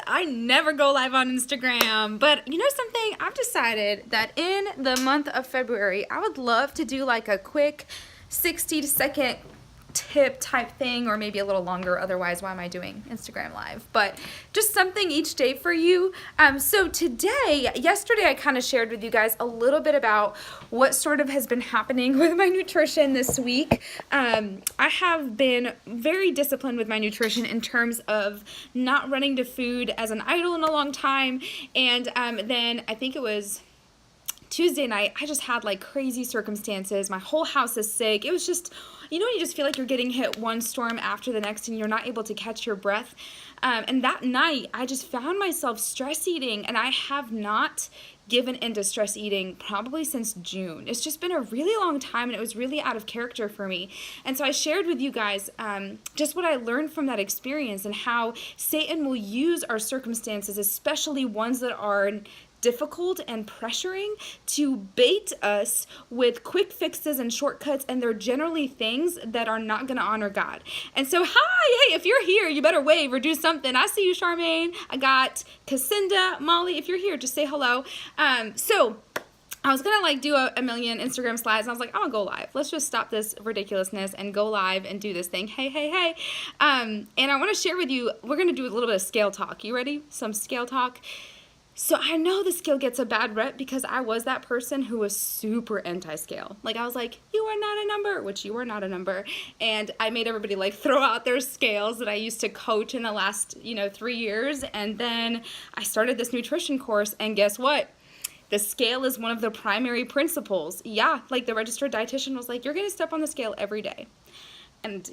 I never go live on Instagram. But you know something? I've decided that in the month of February, I would love to do like a quick 60-second tip type thing, or maybe a little longer. Otherwise, why am I doing Instagram live? But just something each day for you. So yesterday I kind of shared with you guys a little bit about what sort of has been happening with my nutrition this week. I have been very disciplined with my nutrition in terms of not running to food as an idol in a long time. And then I think it was Tuesday night, I just had like crazy circumstances. My whole house is sick. It was just, you just feel like you're getting hit one storm after the next and you're not able to catch your breath. And that night, I just found myself stress eating, and I have not given into stress eating probably since June. It's just been a really long time, and it was really out of character for me. And so I shared with you guys just what I learned from that experience and how Satan will use our circumstances, especially ones that are difficult and pressuring, to bait us with quick fixes and shortcuts, and they're generally things that are not going to honor God. And so, hey, if you're here, you better wave or do something. I see you, Charmaine. I got Cassandra, Molly. If you're here, just say hello. So I was going to do a million Instagram slides, and I was like, I'm going to go live. Let's just stop this ridiculousness and go live and do this thing. Hey. And I want to share with you, we're going to do a little bit of scale talk. You ready? Some scale talk. So I know the scale gets a bad rep because I was that person who was super anti-scale. I was like, you are not a number, which you are not a number. And I made everybody throw out their scales that I used to coach in the last, 3 years. And then I started this nutrition course, and guess what? The scale is one of the primary principles. Yeah, the registered dietitian was like, you're going to step on the scale every day. And,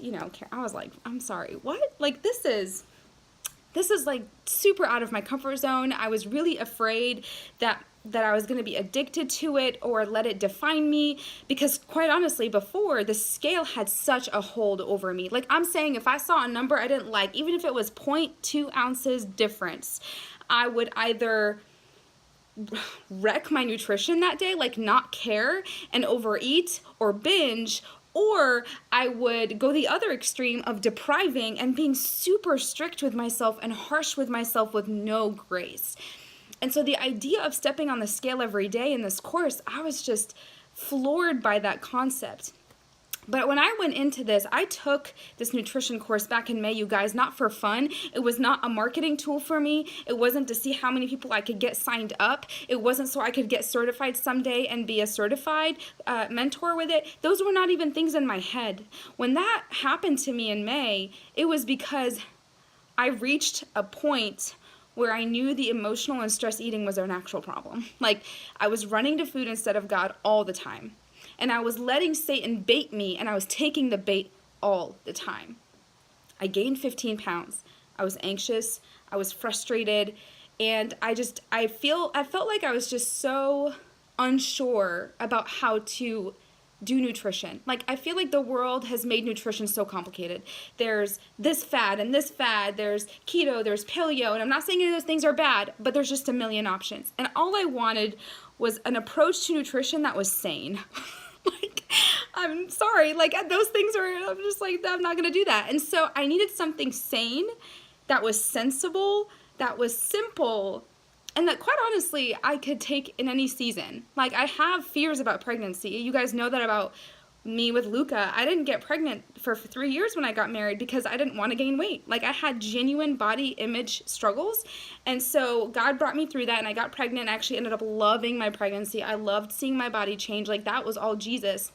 I was like, I'm sorry, what? This is super out of my comfort zone. I was really afraid that I was going to be addicted to it or let it define me, because quite honestly, before, the scale had such a hold over me. I'm saying, if I saw a number I didn't like, even if it was 0.2 ounces difference, I would either wreck my nutrition that day, not care and overeat or binge, or I would go the other extreme of depriving and being super strict with myself and harsh with myself with no grace. And so the idea of stepping on the scale every day in this course, I was just floored by that concept. But when I went into this, I took this nutrition course back in May, you guys, not for fun. It was not a marketing tool for me. It wasn't to see how many people I could get signed up. It wasn't so I could get certified someday and be a certified mentor with it. Those were not even things in my head. When that happened to me in May, it was because I reached a point where I knew the emotional and stress eating was an actual problem. I was running to food instead of God all the time. And I was letting Satan bait me, and I was taking the bait all the time. I gained 15 pounds. I was anxious. I was frustrated. And I felt like I was just so unsure about how to do nutrition. I feel like the world has made nutrition so complicated. There's this fad and this fad. There's keto, there's paleo. And I'm not saying any of those things are bad, but there's just a million options. And all I wanted was an approach to nutrition that was sane. I'm sorry, those things I'm just I'm not going to do that. And so I needed something sane, that was sensible, that was simple, and that quite honestly I could take in any season. I have fears about pregnancy. You guys know that about me with Luca. I didn't get pregnant for 3 years when I got married because I didn't want to gain weight. I had genuine body image struggles. And so God brought me through that, and I got pregnant. I actually ended up loving my pregnancy. I loved seeing my body change. That was all Jesus.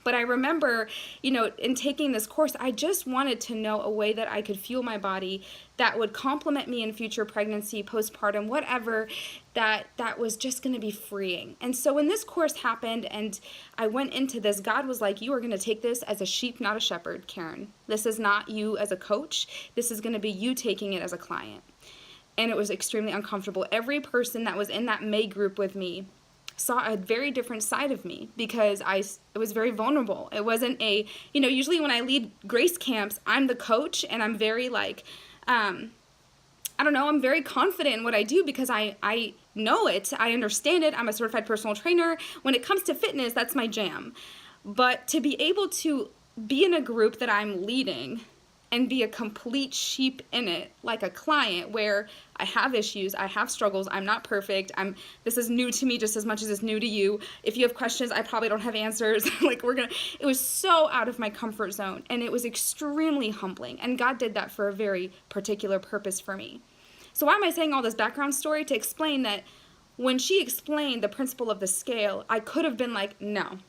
But I remember, in taking this course, I just wanted to know a way that I could fuel my body that would complement me in future pregnancy, postpartum, whatever, that was just going to be freeing. And so when this course happened and I went into this, God was like, you are going to take this as a sheep, not a shepherd, Karen. This is not you as a coach. This is going to be you taking it as a client. And it was extremely uncomfortable. Every person that was in that May group with me saw a very different side of me because it was very vulnerable. It wasn't usually when I lead grace camps, I'm the coach, and I'm very I'm very confident in what I do because I know it, I understand it, I'm a certified personal trainer. When it comes to fitness, that's my jam. But to be able to be in a group that I'm leading and be a complete sheep in it, like a client, where I have issues, I have struggles, I'm not perfect, this is new to me just as much as it's new to you. If you have questions, I probably don't have answers. It was so out of my comfort zone, and it was extremely humbling, and God did that for a very particular purpose for me. So why am I saying all this background story? To explain that when she explained the principle of the scale, I could have been like, no.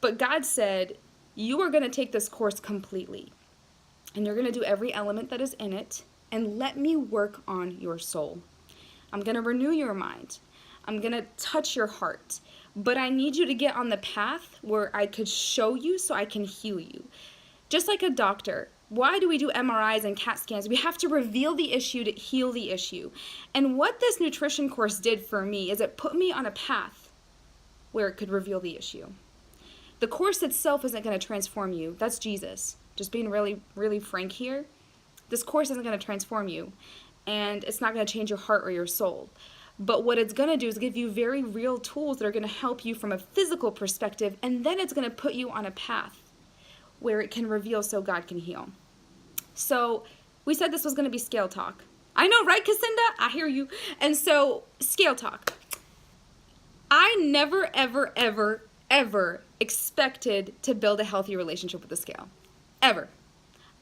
But God said, you are going to take this course completely, and you're going to do every element that is in it, and let me work on your soul. I'm going to renew your mind. I'm going to touch your heart. But I need you to get on the path where I could show you so I can heal you. Just like a doctor. Why do we do MRIs and CAT scans? We have to reveal the issue to heal the issue. And what this nutrition course did for me is it put me on a path where it could reveal the issue. The course itself isn't going to transform you. That's Jesus. Just being really, really frank here. This course isn't going to transform you, and it's not going to change your heart or your soul. But what it's going to do is give you very real tools that are going to help you from a physical perspective, and then it's going to put you on a path where it can reveal so God can heal. So we said this was going to be scale talk. I know, right, Cassandra? I hear you. And so, scale talk. I never, ever, ever, ever expected to build a healthy relationship with the scale. Ever.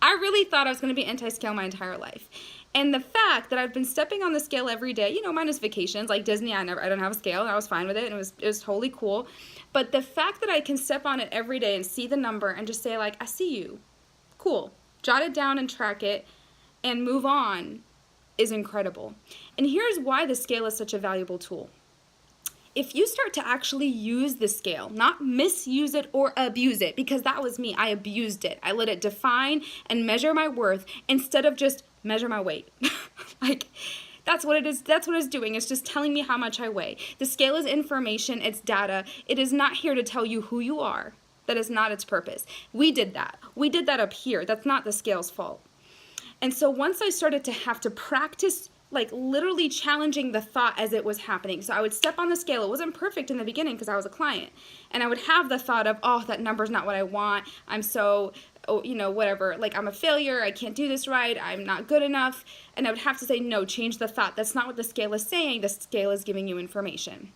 I really thought I was going to be anti-scale my entire life. And the fact that I've been stepping on the scale every day, minus vacations, like Disney, I don't have a scale, and I was fine with it, and it was totally cool. But the fact that I can step on it every day and see the number and just say, like, I see you. Cool. Jot it down and track it and move on is incredible. And here's why the scale is such a valuable tool. If you start to actually use the scale, not misuse it or abuse it, because that was me. I abused it. I let it define and measure my worth instead of just measure my weight. That's what it is. That's what it's doing. It's just telling me how much I weigh. The scale is information. It's data. It is not here to tell you who you are. That is not its purpose. We did that. We did that up here. That's not the scale's fault. And so once I started to have to practice literally challenging the thought as it was happening. So I would step on the scale. It wasn't perfect in the beginning because I was a client. And I would have the thought of, oh, that number's not what I want. I'm so, whatever. I'm a failure. I can't do this right. I'm not good enough. And I would have to say, no, change the thought. That's not what the scale is saying. The scale is giving you information.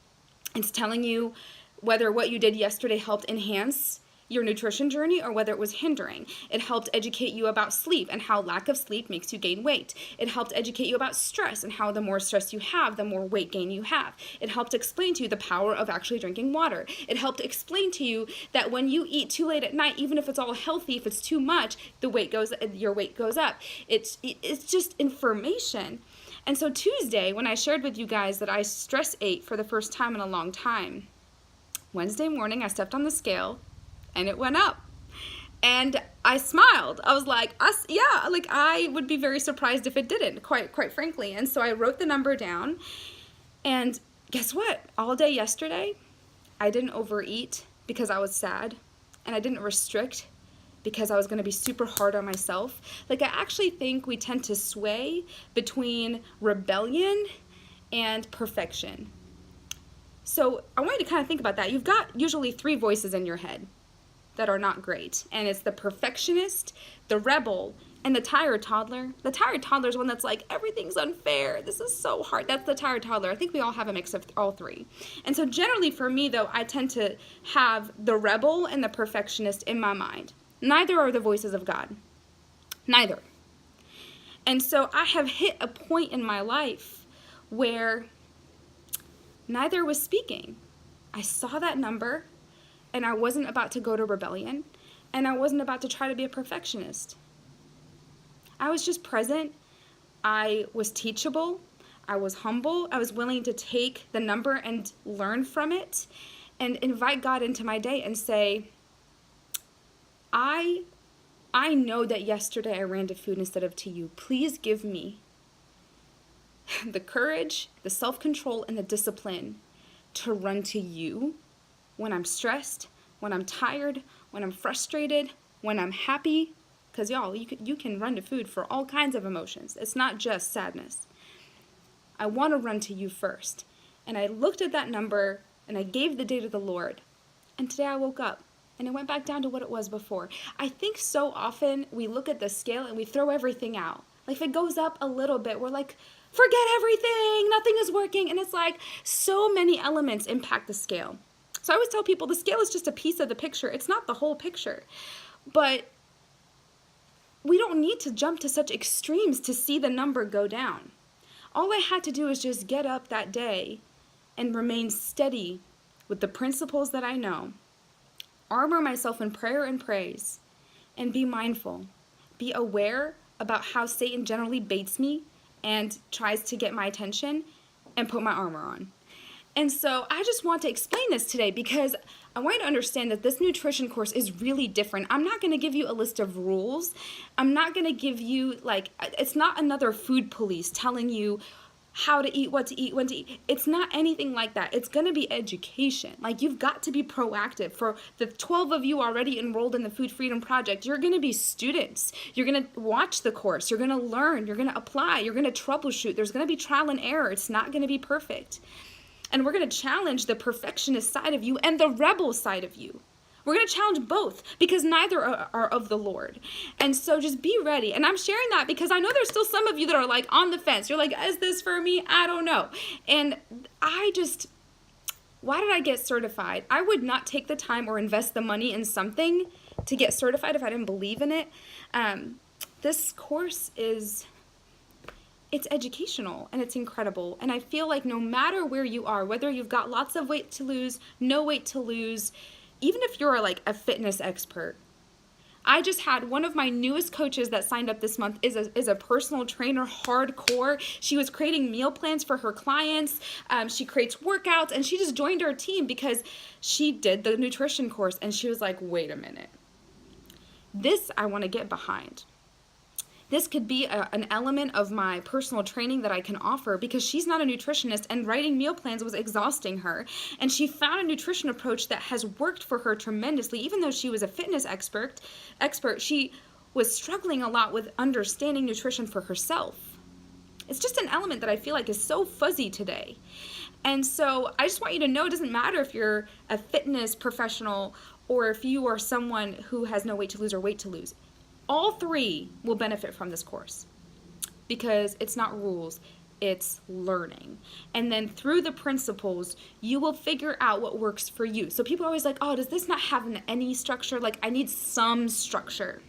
It's telling you whether what you did yesterday helped enhance your nutrition journey or whether it was hindering. It helped educate you about sleep and how lack of sleep makes you gain weight. It helped educate you about stress and how the more stress you have, the more weight gain you have. It helped explain to you the power of actually drinking water. It helped explain to you that when you eat too late at night, even if it's all healthy, if it's too much, your weight goes up. It's just information. And so Tuesday, when I shared with you guys that I stress ate for the first time in a long time, Wednesday morning I stepped on the scale and it went up. And I smiled. I was like, I would be very surprised if it didn't, quite frankly. And so I wrote the number down. And guess what? All day yesterday, I didn't overeat because I was sad. And I didn't restrict because I was going to be super hard on myself. I actually think we tend to sway between rebellion and perfection. So I want you to kind of think about that. You've got usually 3 voices in your head that are not great. And it's the perfectionist, the rebel, and the tired toddler. The tired toddler is one that's like, everything's unfair. This is so hard. That's the tired toddler. I think we all have a mix of all 3. And so generally for me, though, I tend to have the rebel and the perfectionist in my mind. Neither are the voices of God. Neither. And so I have hit a point in my life where neither was speaking. I saw that number, and I wasn't about to go to rebellion, and I wasn't about to try to be a perfectionist. I was just present. I was teachable. I was humble. I was willing to take the number and learn from it and invite God into my day and say, I know that yesterday I ran to food instead of to you. Please give me the courage, the self-control, and the discipline to run to you when I'm stressed, when I'm tired, when I'm frustrated, when I'm happy. Because y'all, you can run to food for all kinds of emotions. It's not just sadness. I want to run to you first. And I looked at that number and I gave the day to the Lord. And today I woke up and it went back down to what it was before. I think so often we look at the scale and we throw everything out. Like if it goes up a little bit, we're like, forget everything, nothing is working. And it's like so many elements impact the scale. So I always tell people the scale is just a piece of the picture. It's not the whole picture. But we don't need to jump to such extremes to see the number go down. All I had to do is just get up that day and remain steady with the principles that I know, armor myself in prayer and praise, and be mindful. Be aware about how Satan generally baits me and tries to get my attention, and put my armor on. And so I just want to explain this today because I want you to understand that this nutrition course is really different. I'm not going to give you a list of rules. I'm not going to give you, it's not another food police telling you how to eat, what to eat, when to eat. It's not anything like that. It's going to be education. Like, you've got to be proactive. For the 12 of you already enrolled in the Food Freedom Project, you're going to be students. You're going to watch the course. You're going to learn. You're going to apply. You're going to troubleshoot. There's going to be trial and error. It's not going to be perfect. And we're going to challenge the perfectionist side of you and the rebel side of you. We're going to challenge both because neither are of the Lord. And so just be ready. And I'm sharing that because I know there's still some of you that are like on the fence. You're like, is this for me? I don't know. And why did I get certified? I would not take the time or invest the money in something to get certified if I didn't believe in it. This course it's educational and it's incredible. And I feel like no matter where you are, whether you've got lots of weight to lose, no weight to lose, even if you're like a fitness expert. I just had one of my newest coaches that signed up this month is a personal trainer, hardcore. She was creating meal plans for her clients. She creates workouts, and she just joined our team because she did the nutrition course, and she was like, wait a minute. This I want to get behind. This could be an element of my personal training that I can offer because she's not a nutritionist and writing meal plans was exhausting her. And she found a nutrition approach that has worked for her tremendously. Even though she was a fitness expert, she was struggling a lot with understanding nutrition for herself. It's just an element that I feel like is so fuzzy today. And so I just want you to know it doesn't matter if you're a fitness professional or if you are someone who has no weight to lose or weight to lose. All three will benefit from this course because it's not rules, it's learning. And then through the principles, you will figure out what works for you. So people are always like, oh, does this not have any structure? Like, I need some structure.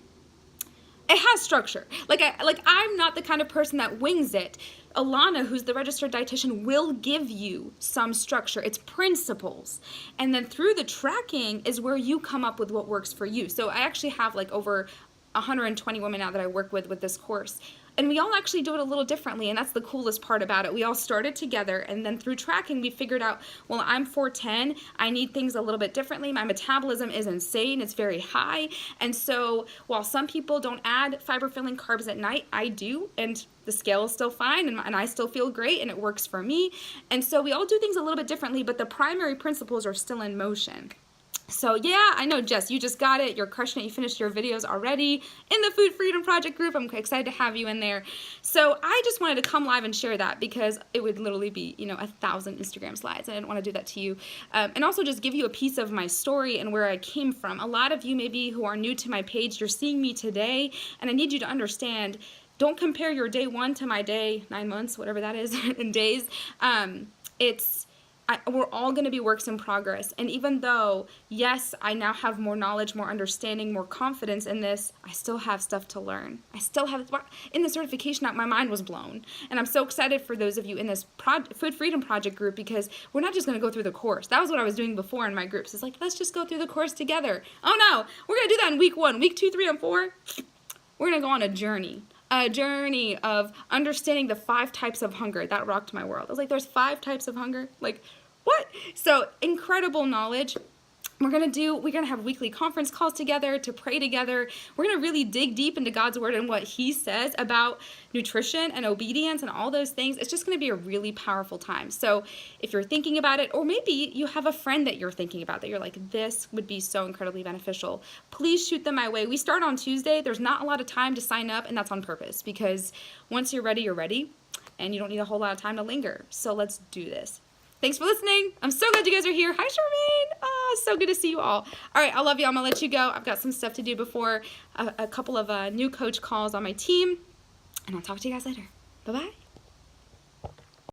It has structure. I'm not the kind of person that wings it. Alana, who's the registered dietitian, will give you some structure. It's principles. And then through the tracking is where you come up with what works for you. So I actually have over 120 women now that I work with this course. And we all actually do it a little differently, and that's the coolest part about it. We all started together, and then through tracking, we figured out, well, I'm 410. I need things a little bit differently. My metabolism is insane. It's very high. And so while some people don't add fiber-filling carbs at night, I do, and the scale is still fine, and I still feel great, and it works for me. And so we all do things a little bit differently, but the primary principles are still in motion. So yeah, I know, Jess, you just got it. You're crushing it. You finished your videos already in the Food Freedom Project group. I'm excited to have you in there. So I just wanted to come live and share that because it would literally be, 1,000 Instagram slides. I didn't want to do that to you. And also just give you a piece of my story and where I came from. A lot of you maybe who are new to my page, you're seeing me today, and I need you to understand, don't compare your day 1 to my day 9 months, whatever that is in days. We're all going to be works in progress. And even though, yes, I now have more knowledge, more understanding, more confidence in this, I still have stuff to learn. I still have, in the certification, my mind was blown. And I'm so excited for those of you in this Food Freedom Project group because we're not just going to go through the course. That was what I was doing before in my groups. It's like, let's just go through the course together. Oh no, we're going to do that in week 1. Week 2, 3, and 4, we're going to go on a journey. A journey of understanding the 5 types of hunger. That rocked my world. I was like, there's 5 types of hunger? Like, what? So incredible knowledge. We're going to have weekly conference calls together to pray together. We're going to really dig deep into God's word and what he says about nutrition and obedience and all those things. It's just going to be a really powerful time. So if you're thinking about it, or maybe you have a friend that you're thinking about that you're like, this would be so incredibly beneficial, please shoot them my way. We start on Tuesday. There's not a lot of time to sign up, and that's on purpose because once you're ready, and you don't need a whole lot of time to linger. So let's do this. Thanks for listening. I'm so glad you guys are here. Hi, Charmaine. Oh, so good to see you all. All right, I love you. I'm going to let you go. I've got some stuff to do before a couple of new coach calls on my team, and I'll talk to you guys later. Bye-bye.